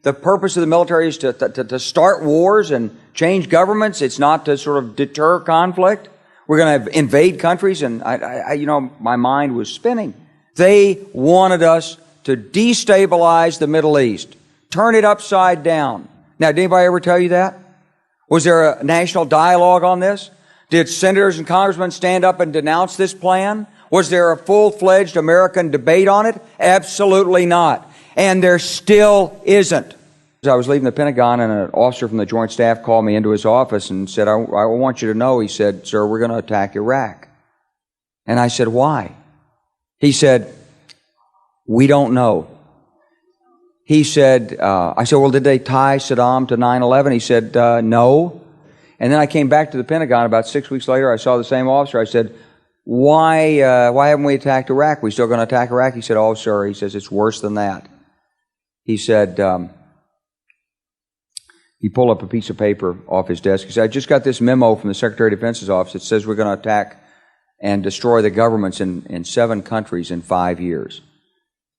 the purpose of the military is to start wars and change governments. It's not to sort of deter conflict. We're going to invade countries, and my mind was spinning. They wanted us to destabilize the Middle East, turn it upside down. Now, did anybody ever tell you that? Was there a national dialogue on this? Did senators and congressmen stand up and denounce this plan? Was there a full-fledged American debate on it? Absolutely not. And there still isn't. I was leaving the Pentagon, and an officer from the Joint Staff called me into his office and said, I want you to know, he said, sir, we're going to attack Iraq. And I said, why? He said, we don't know. He said, I said, well, did they tie Saddam to 9/11? He said, no. And then I came back to the Pentagon about 6 weeks later. I saw the same officer. I said, why haven't we attacked Iraq? We still going to attack Iraq? He said, oh, sir. He says, it's worse than that. He said, he pulled up a piece of paper off his desk. He said, I just got this memo from the Secretary of Defense's office that says we're going to attack and destroy the governments in 7 countries in 5 years.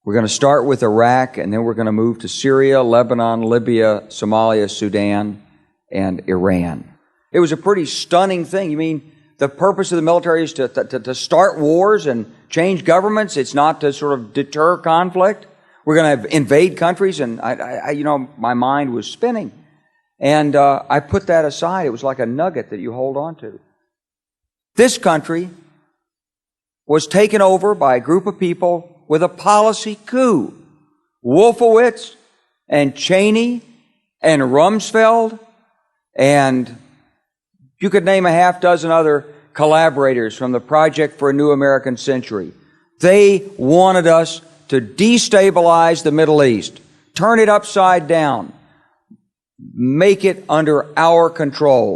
We're going to start with Iraq, and then we're going to move to Syria, Lebanon, Libya, Somalia, Sudan, and Iran. It was a pretty stunning thing. You mean the purpose of the military is to start wars and change governments? It's not to sort of deter conflict? We're going to invade countries? And my mind was spinning. And I put that aside. It was like a nugget that you hold on to. This country was taken over by a group of people with a policy coup. Wolfowitz and Cheney and Rumsfeld, and you could name a half dozen other collaborators from the Project for a New American Century. They wanted us to destabilize the Middle East, turn it upside down, make it under our control.